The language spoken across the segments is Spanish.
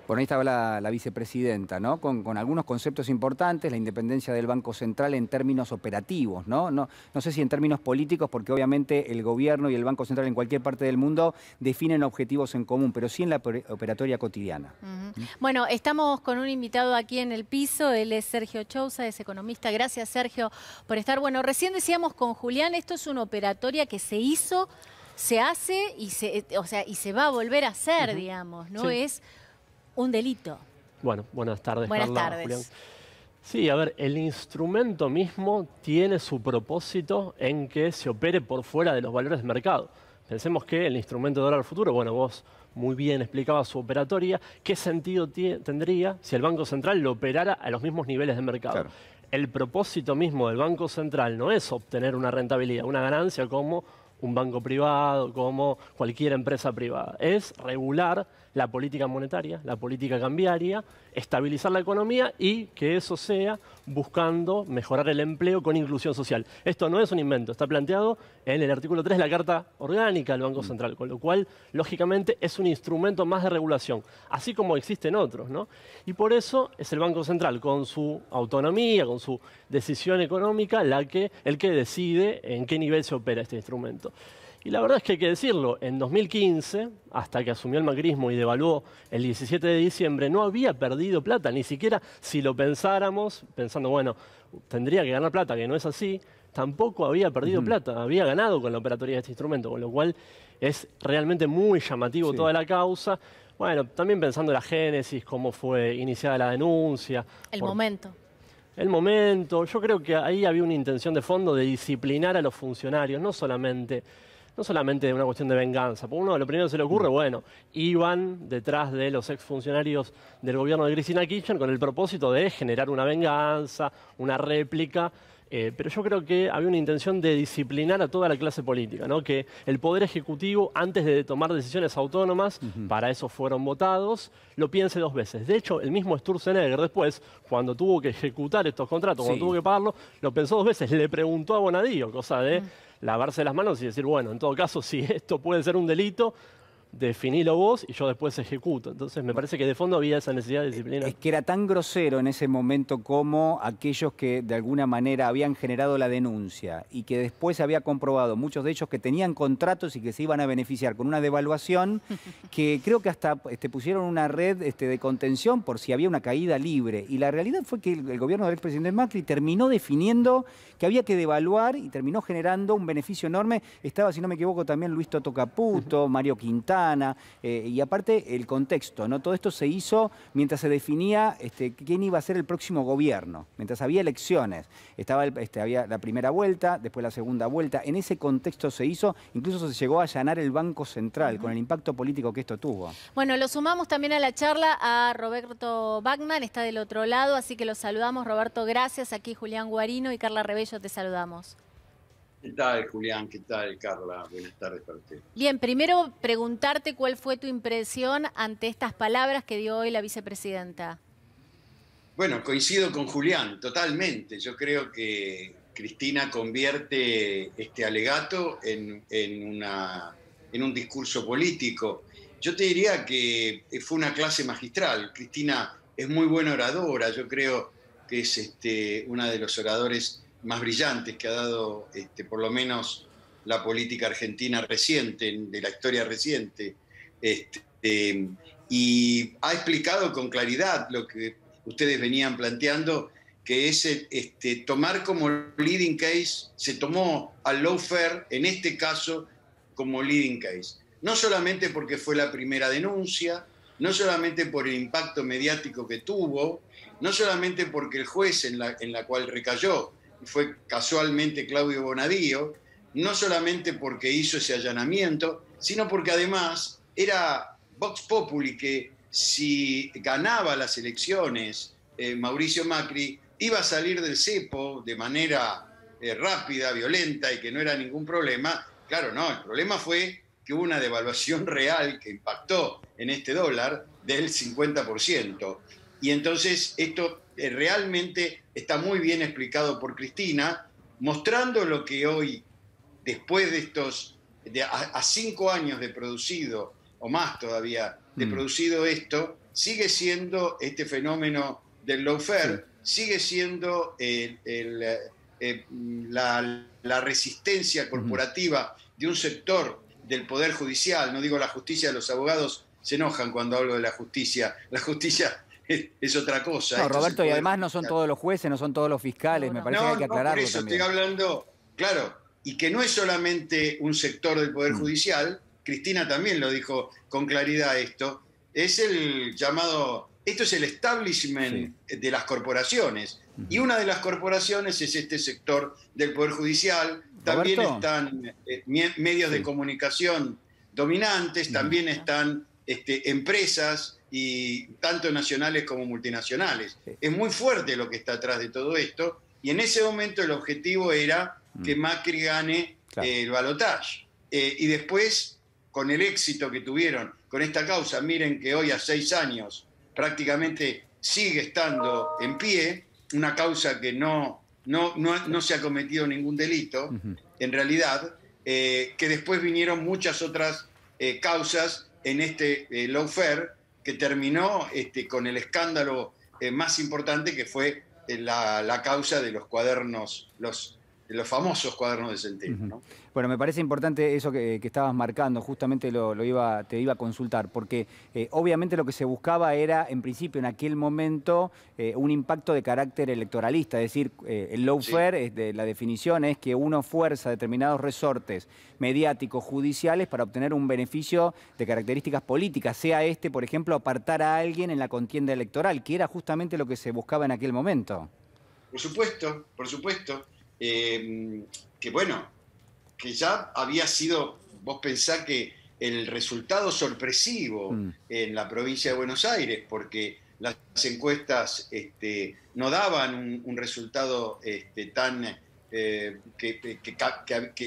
Por ahí estaba la vicepresidenta, ¿no? Con algunos conceptos importantes, la independencia del Banco Central en términos operativos, ¿no? No sé si en términos políticos, porque obviamente el gobierno y el Banco Central en cualquier parte del mundo definen objetivos en común, pero sí en la operatoria cotidiana. Bueno, estamos con un invitado aquí en el piso, él es Sergio Chousa, es economista. Gracias, Sergio, por estar. Bueno, recién decíamos con Julián, esto es una operatoria que se hizo, se hace y se va a volver a hacer, digamos, ¿no? Sí. Es un delito. Bueno, buenas tardes, Buenas Carla, tardes. Julián. Sí, a ver, el instrumento mismo tiene su propósito en que se opere por fuera de los valores de mercado. Pensemos que el instrumento de dólar futuro, bueno, vos muy bien explicabas su operatoria, ¿qué sentido tendría si el Banco Central lo operara a los mismos niveles de mercado? Claro. El propósito mismo del Banco Central no es obtener una rentabilidad, una ganancia como un banco privado, como cualquier empresa privada. Es regular la política monetaria, la política cambiaria, estabilizar la economía y que eso sea buscando mejorar el empleo con inclusión social. Esto no es un invento, está planteado en el artículo 3 de la Carta Orgánica del Banco Central, con lo cual, lógicamente, es un instrumento más de regulación, así como existen otros, ¿no? Y por eso es el Banco Central, con su autonomía, con su decisión económica, el que decide en qué nivel se opera este instrumento. Y la verdad es que hay que decirlo, en 2015, hasta que asumió el macrismo y devaluó el 17 de diciembre, no había perdido plata, ni siquiera si lo pensáramos, pensando, bueno, tendría que ganar plata, que no es así, tampoco había perdido plata, había ganado con la operatoria de este instrumento, con lo cual es realmente muy llamativo toda la causa. Bueno, también pensando en la génesis, cómo fue iniciada la denuncia. El momento. El momento, yo creo que ahí había una intención de fondo de disciplinar a los funcionarios, no solamente de una cuestión de venganza. Porque uno lo primero que se le ocurre, bueno, iban detrás de los exfuncionarios del gobierno de Cristina Kirchner con el propósito de generar una venganza, una réplica. Pero yo creo que había una intención de disciplinar a toda la clase política, ¿no? Que el Poder Ejecutivo, antes de tomar decisiones autónomas, para eso fueron votados, lo piense dos veces. De hecho, el mismo Sturzenegger después, cuando tuvo que ejecutar estos contratos, cuando tuvo que pagarlo, lo pensó dos veces, le preguntó a Bonadío, cosa de lavarse las manos y decir, bueno, en todo caso, si esto puede ser un delito, definilo vos y yo después ejecuto. Entonces me parece que de fondo había esa necesidad de disciplina. Es que era tan grosero en ese momento como aquellos que de alguna manera habían generado la denuncia y que después se había comprobado, muchos de ellos que tenían contratos y que se iban a beneficiar con una devaluación, que creo que hasta pusieron una red de contención por si había una caída libre. Y la realidad fue que el gobierno del expresidente Macri terminó definiendo que había que devaluar y terminó generando un beneficio enorme. Estaba, si no me equivoco, también Luis Toto Caputo, Mario Quintana, y aparte el contexto, ¿no? Todo esto se hizo mientras se definía quién iba a ser el próximo gobierno, mientras había elecciones. Había la primera vuelta, después la segunda vuelta. En ese contexto se hizo, incluso se llegó a allanar el Banco Central con el impacto político que esto tuvo. Bueno, lo sumamos también a la charla a Roberto Bachmann, está del otro lado, así que los saludamos. Roberto, gracias. Aquí Julián Guarino y Carla Rebello, te saludamos. ¿Qué tal, Julián? ¿Qué tal, Carla? Buenas tardes para usted. Bien, primero preguntarte cuál fue tu impresión ante estas palabras que dio hoy la vicepresidenta. Bueno, coincido con Julián, totalmente. Yo creo que Cristina convierte este alegato en un discurso político. Yo te diría que fue una clase magistral. Cristina es muy buena oradora, yo creo que es una de los oradores más brillantes que ha dado por lo menos la política argentina reciente, de la historia reciente, y ha explicado con claridad lo que ustedes venían planteando, que es tomar como leading case, se tomó al lawfare en este caso como leading case, no solamente porque fue la primera denuncia, no solamente por el impacto mediático que tuvo, no solamente porque el juez en la cual recayó fue casualmente Claudio Bonadío, no solamente porque hizo ese allanamiento, sino porque además era Vox Populi, que si ganaba las elecciones Mauricio Macri, iba a salir del cepo de manera rápida, violenta, y que no era ningún problema. Claro, no, el problema fue que hubo una devaluación real que impactó en este dólar del 50%. Y entonces esto realmente está muy bien explicado por Cristina, mostrando lo que hoy, después de a 5 años de producido, o más todavía, de producido esto, sigue siendo este fenómeno del lawfare, sigue siendo la resistencia corporativa de un sector del Poder Judicial. No digo la justicia, los abogados se enojan cuando hablo de la justicia es otra cosa. No, Roberto, y además no son todos los jueces, no son todos los fiscales, me parece que hay que aclararlo por eso también. estoy hablando, claro, y que no es solamente un sector del Poder Judicial, Cristina también lo dijo con claridad esto, es el llamado, esto es el establishment de las corporaciones, y una de las corporaciones es este sector del Poder Judicial, también Roberto, están medios de comunicación dominantes, también están empresas, y tanto nacionales como multinacionales. Es muy fuerte lo que está atrás de todo esto, y en ese momento el objetivo era que Macri gane el balotaje. Y después, con el éxito que tuvieron con esta causa, miren que hoy a 6 años prácticamente sigue estando en pie, una causa que no se ha cometido ningún delito, en realidad, que después vinieron muchas otras causas en este lawfare, que terminó con el escándalo más importante, que fue la causa de los cuadernos, los famosos cuadernos de Centeno, ¿no? Bueno, me parece importante eso que estabas marcando, justamente te iba a consultar, porque obviamente lo que se buscaba era, en principio, en aquel momento, un impacto de carácter electoralista, es decir, el lawfare, la definición es que uno fuerza determinados resortes mediáticos, judiciales, para obtener un beneficio de características políticas, sea por ejemplo, apartar a alguien en la contienda electoral, que era justamente lo que se buscaba en aquel momento. Por supuesto, por supuesto. Que bueno, que ya había sido, vos pensás que el resultado sorpresivo en la provincia de Buenos Aires, porque las encuestas no daban un resultado tan que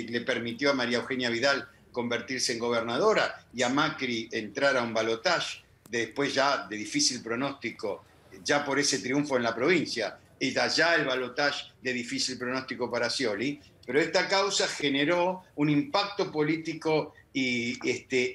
le permitió a María Eugenia Vidal convertirse en gobernadora y a Macri entrar a un balotaje después ya de difícil pronóstico, ya por ese triunfo en la provincia, y de allá el balotaje de difícil pronóstico para Scioli, pero esta causa generó un impacto político y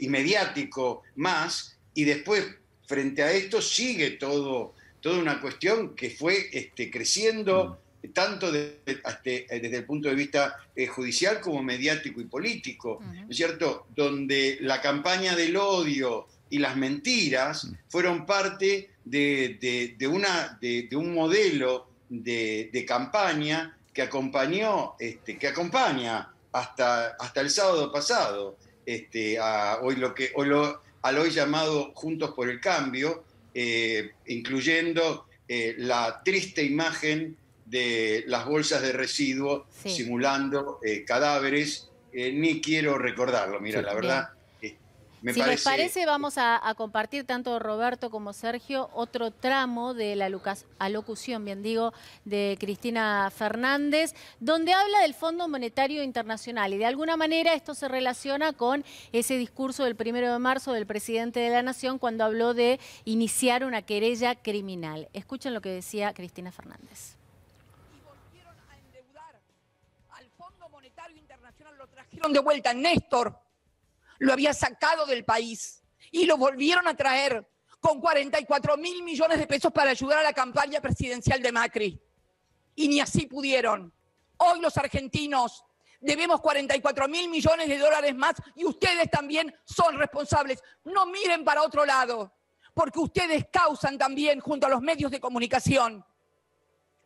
mediático más, y después, frente a esto, sigue toda una cuestión que fue creciendo tanto desde el punto de vista judicial como mediático y político, ¿no es cierto? Donde la campaña del odio y las mentiras fueron parte de un modelo de campaña que acompaña hasta el sábado pasado al hoy llamado Juntos por el Cambio, incluyendo la triste imagen de las bolsas de residuos simulando cadáveres. Ni quiero recordarlo, mira, la verdad. Si les parece, vamos a compartir, tanto Roberto como Sergio, otro tramo de la alocución, de Cristina Fernández, donde habla del Fondo Monetario Internacional. Y de alguna manera esto se relaciona con ese discurso del 1 de marzo del presidente de la Nación, cuando habló de iniciar una querella criminal. Escuchen lo que decía Cristina Fernández. Y volvieron a endeudar al Fondo Monetario Internacional, lo trajeron de vuelta. Néstor lo había sacado del país y lo volvieron a traer con 44.000 millones de pesos para ayudar a la campaña presidencial de Macri. Y ni así pudieron. Hoy los argentinos debemos 44.000 millones de dólares más, y ustedes también son responsables. No miren para otro lado, porque ustedes causan también, junto a los medios de comunicación,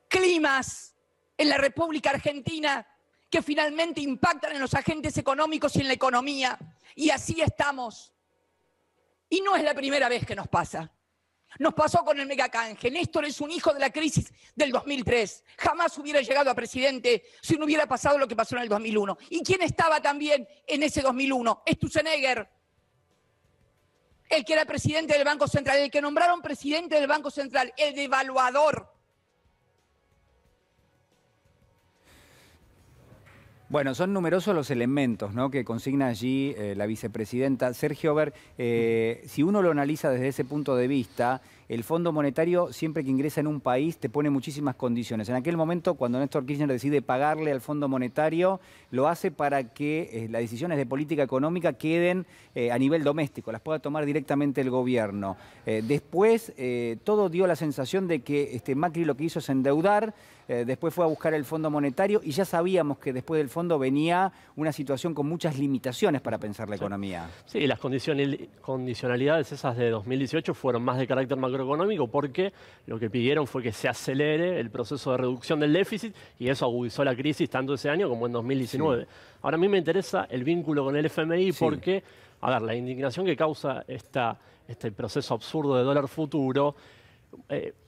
climas en la República Argentina que finalmente impactan en los agentes económicos y en la economía. Y así estamos. Y no es la primera vez que nos pasa. Nos pasó con el megacanje. Néstor es un hijo de la crisis del 2003. Jamás hubiera llegado a presidente si no hubiera pasado lo que pasó en el 2001. ¿Y quién estaba también en ese 2001? Sturzenegger, el que era presidente del Banco Central, el que nombraron presidente del Banco Central, el devaluador. Bueno, son numerosos los elementos, ¿no?, que consigna allí la vicepresidenta. Sergio, a ver, si uno lo analiza desde ese punto de vista, el Fondo Monetario, siempre que ingresa en un país, te pone muchísimas condiciones. En aquel momento, cuando Néstor Kirchner decide pagarle al Fondo Monetario, lo hace para que las decisiones de política económica queden a nivel doméstico, las pueda tomar directamente el gobierno. Después, todo dio la sensación de que Macri lo que hizo es endeudar, después fue a buscar el Fondo Monetario y ya sabíamos que después del fondo venía una situación con muchas limitaciones para pensar la economía. Sí, las condicionalidades esas de 2018 fueron más de carácter macroeconómico porque lo que pidieron fue que se acelere el proceso de reducción del déficit y eso agudizó la crisis tanto ese año como en 2019. Sí. Ahora a mí me interesa el vínculo con el FMI porque, a ver, la indignación que causa este proceso absurdo de dólar futuro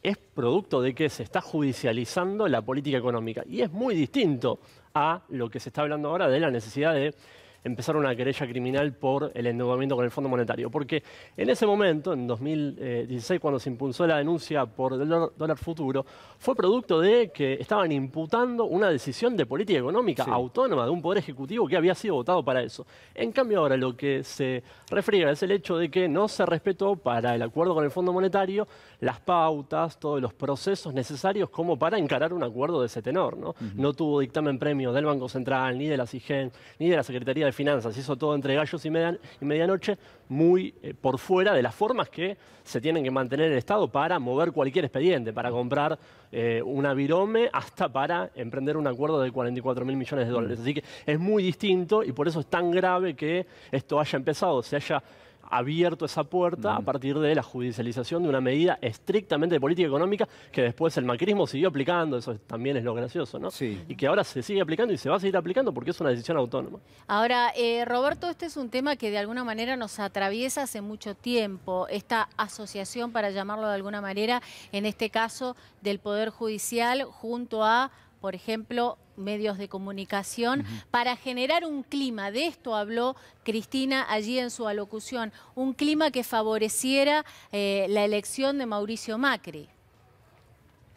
es producto de que se está judicializando la política económica y es muy distinto a lo que se está hablando ahora de la necesidad de empezar una querella criminal por el endeudamiento con el Fondo Monetario. Porque en ese momento, en 2016, cuando se impulsó la denuncia por el dólar futuro, fue producto de que estaban imputando una decisión de política económica autónoma de un poder ejecutivo que había sido votado para eso. En cambio, ahora lo que se refriega es el hecho de que no se respetó para el acuerdo con el Fondo Monetario las pautas, todos los procesos necesarios como para encarar un acuerdo de ese tenor, ¿no? No tuvo dictamen premio del Banco Central, ni de la SIGEN, ni de la Secretaría de Finanzas. Hizo todo entre gallos y medianoche, muy por fuera de las formas que se tienen que mantener el Estado para mover cualquier expediente, para comprar una virome hasta para emprender un acuerdo de 44.000 millones de dólares. Así que es muy distinto y por eso es tan grave que esto haya empezado, se haya abierto esa puerta a partir de la judicialización de una medida estrictamente de política económica que después el macrismo siguió aplicando, eso también es lo gracioso, ¿no? Sí. Y que ahora se sigue aplicando y se va a seguir aplicando porque es una decisión autónoma. Ahora, Roberto, este es un tema que de alguna manera nos atraviesa hace mucho tiempo, esta asociación, para llamarlo de alguna manera, en este caso del Poder Judicial junto a, por ejemplo, medios de comunicación, para generar un clima, de esto habló Cristina allí en su alocución, un clima que favoreciera la elección de Mauricio Macri.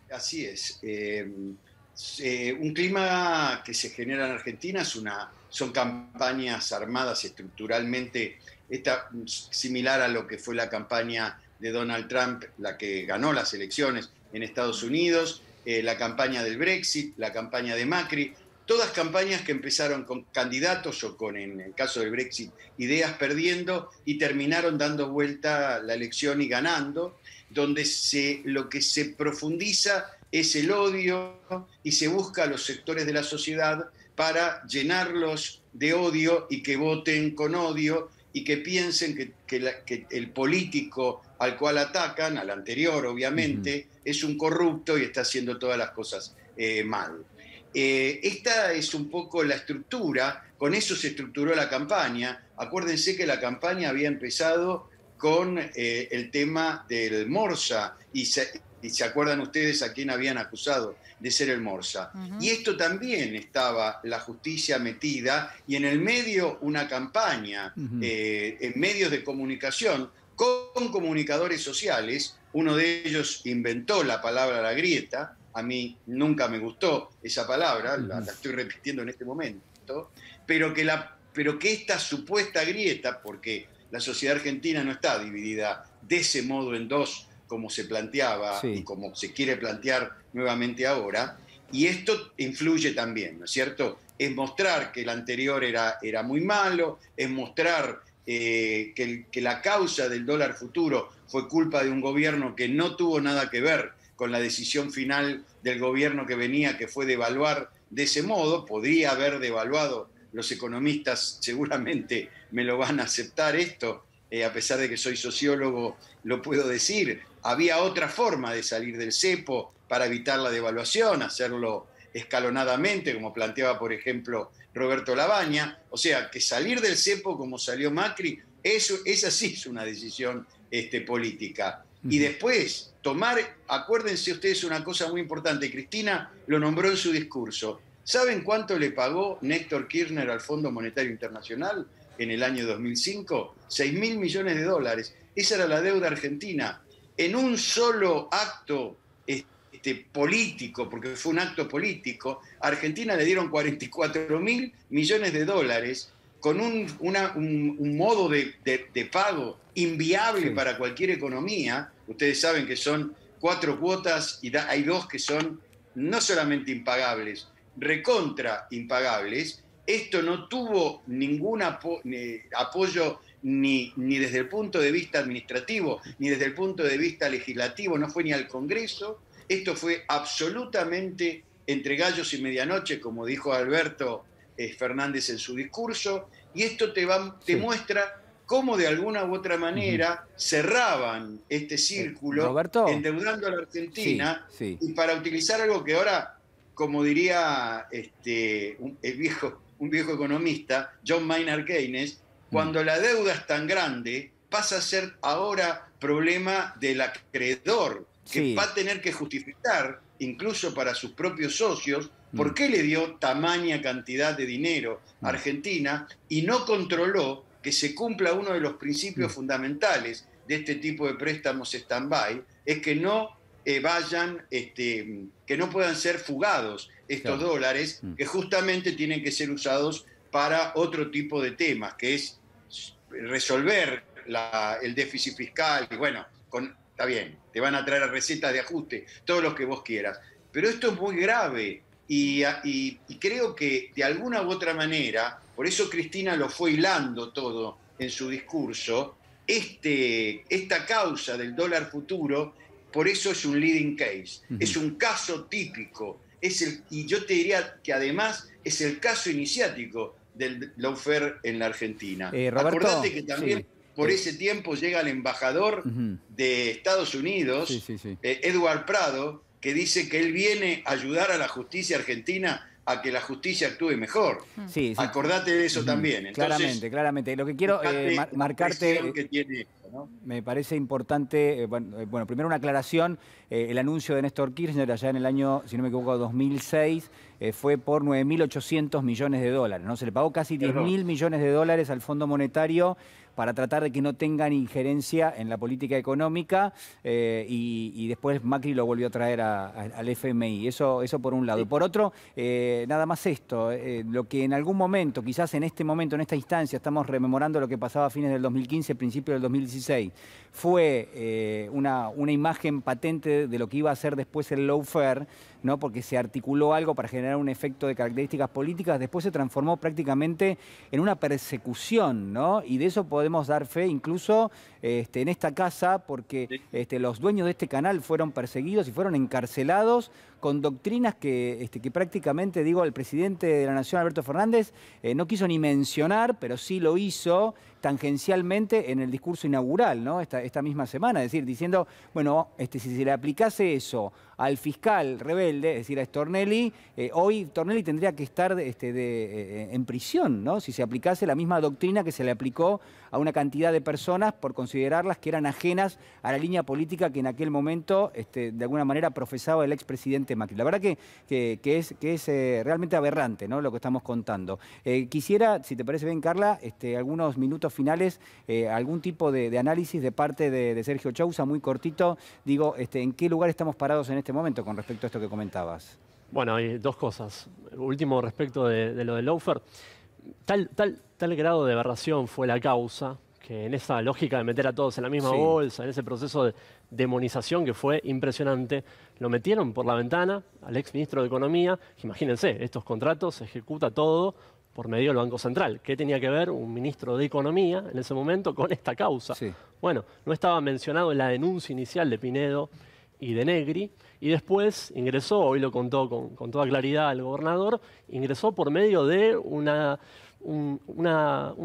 Así es. Un clima que se genera en Argentina son campañas armadas estructuralmente, similar a lo que fue la campaña de Donald Trump, la que ganó las elecciones en Estados Unidos, la campaña del Brexit, la campaña de Macri, todas campañas que empezaron con candidatos o con, en el caso del Brexit, ideas perdiendo y terminaron dando vuelta la elección y ganando, donde lo que se profundiza es el odio y se busca a los sectores de la sociedad para llenarlos de odio y que voten con odio y que piensen que el político al cual atacan, al anterior obviamente, es un corrupto y está haciendo todas las cosas mal. Esta es un poco la estructura, con eso se estructuró la campaña. Acuérdense que la campaña había empezado con el tema del Morsa y se acuerdan ustedes a quién habían acusado de ser el Morsa. Y esto también estaba la justicia metida y en el medio una campaña en medios de comunicación con comunicadores sociales. Uno de ellos inventó la palabra la grieta. A mí nunca me gustó esa palabra, la estoy repitiendo en este momento, pero que esta supuesta grieta, porque la sociedad argentina no está dividida de ese modo en dos, como se planteaba y como se quiere plantear nuevamente ahora, y esto influye también, ¿no es cierto? Es mostrar que el anterior era muy malo, es mostrar que la causa del dólar futuro fue culpa de un gobierno que no tuvo nada que ver con la decisión final del gobierno que venía, que fue devaluar de ese modo. Podría haber devaluado, los economistas seguramente me lo van a aceptar esto, a pesar de que soy sociólogo, lo puedo decir. Había otra forma de salir del cepo para evitar la devaluación, hacerlo escalonadamente, como planteaba, por ejemplo, Roberto Labaña. O sea, que salir del cepo como salió Macri, esa sí es una decisión política. Y después, acuérdense ustedes una cosa muy importante, Cristina lo nombró en su discurso. ¿Saben cuánto le pagó Néstor Kirchner al Fondo Monetario Internacional en el año 2005? 6.000 millones de dólares. Esa era la deuda argentina. En un solo acto político, porque fue un acto político, a Argentina le dieron 44.000 millones de dólares con un modo de pago inviable para cualquier economía. Ustedes saben que son 4 cuotas y hay 2 que son no solamente impagables, recontra impagables. Esto no tuvo ningún apoyo ni desde el punto de vista administrativo, ni desde el punto de vista legislativo, no fue ni al Congreso. Esto fue absolutamente entre gallos y medianoche, como dijo Alberto Fernández en su discurso, y esto te muestra cómo de alguna u otra manera cerraban este círculo, Roberto, endeudando a la Argentina, sí. y para utilizar algo que ahora, como diría un viejo economista, John Maynard Keynes, cuando la deuda es tan grande, pasa a ser ahora problema del acreedor, que va a tener que justificar, incluso para sus propios socios, por qué le dio tamaña cantidad de dinero a Argentina y no controló que se cumpla uno de los principios fundamentales de este tipo de préstamos stand-by, es que no que no puedan ser fugados estos dólares, que justamente tienen que ser usados para otro tipo de temas, que es resolver el déficit fiscal, y bueno, está bien, te van a traer recetas de ajuste, todo lo que vos quieras, pero esto es muy grave y creo que de alguna u otra manera, por eso Cristina lo fue hilando todo en su discurso, esta causa del dólar futuro, por eso es un leading case, es un caso típico, y yo te diría que además es el caso iniciático del lawfare en la Argentina. Roberto, acordate que también por ese tiempo llega el embajador de Estados Unidos, Edward Prado, que dice que él viene a ayudar a la justicia argentina a que la justicia actúe mejor. Acordate de eso también. Entonces, claramente. Lo que quiero marcarte, que tiene esto, ¿no? Me parece importante, bueno, primero una aclaración, el anuncio de Néstor Kirchner allá en el año, si no me equivoco, 2006, fue por 9.800 millones de dólares, ¿no? Se le pagó casi 10.000 millones de dólares al Fondo Monetario para tratar de que no tengan injerencia en la política económica, y después Macri lo volvió a traer al FMI. Eso por un lado. Y por otro, nada más esto, lo que en algún momento, quizás en este momento, en esta instancia, estamos rememorando lo que pasaba a fines del 2015, principios del 2016, fue una imagen patente de lo que iba a ser después el lawfare, ¿no? Porque se articuló algo para generar un efecto de características políticas, después se transformó prácticamente en una persecución, ¿no? Y de eso podemos dar fe incluso en esta casa, porque los dueños de este canal fueron perseguidos y fueron encarcelados con doctrinas que prácticamente, el presidente de la Nación, Alberto Fernández, no quiso ni mencionar, pero sí lo hizo tangencialmente en el discurso inaugural, ¿no? Esta misma semana, es decir, diciendo, bueno, si se le aplicase eso al fiscal rebelde, es decir, a Stornelli, hoy Stornelli tendría que estar en prisión, ¿no? Si se aplicase la misma doctrina que se le aplicó a una cantidad de personas por considerarlas que eran ajenas a la línea política que en aquel momento, de alguna manera, profesaba el expresidente Macri. La verdad que es realmente aberrante, ¿no? Lo que estamos contando. Quisiera, si te parece bien, Carla, algunos minutos finales, algún tipo de análisis de parte de Sergio Chousa, muy cortito, ¿en qué lugar estamos parados en este momento con respecto a esto que comentabas? Bueno, hay dos cosas. Último, respecto de lo del lawfare. Tal grado de aberración fue la causa, que en esa lógica de meter a todos en la misma bolsa, en ese proceso de demonización que fue impresionante, lo metieron por la ventana al exministro de Economía. Imagínense, estos contratos se ejecuta todo por medio del Banco Central. ¿Qué tenía que ver un ministro de Economía en ese momento con esta causa? Bueno, no estaba mencionado en la denuncia inicial de Pinedo y de Negri, y después ingresó, hoy lo contó con toda claridad el gobernador, ingresó por medio de un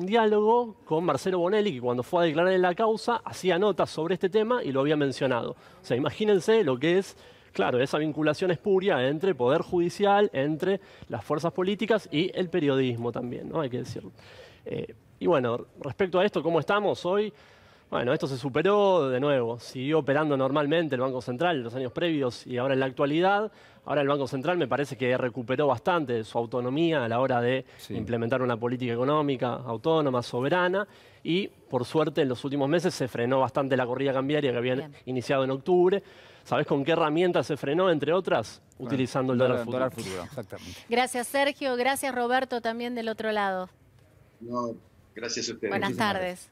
diálogo con Marcelo Bonelli, que cuando fue a declarar en la causa hacía notas sobre este tema y lo había mencionado. O sea, imagínense lo que es, claro, esa vinculación espuria entre poder judicial, entre las fuerzas políticas y el periodismo también, ¿no? Hay que decirlo. Y bueno, respecto a esto, ¿cómo estamos hoy? Bueno, esto se superó de nuevo. Siguió operando normalmente el Banco Central en los años previos y ahora en la actualidad. Ahora el Banco Central me parece que recuperó bastante de su autonomía a la hora de implementar una política económica autónoma, soberana. Y por suerte en los últimos meses se frenó bastante la corrida cambiaria que habían iniciado en octubre. ¿Sabés con qué herramienta se frenó, entre otras? Utilizando el dólar futuro. Exactamente. Gracias, Sergio. Gracias, Roberto, también del otro lado. No, gracias a ustedes. Buenas tardes.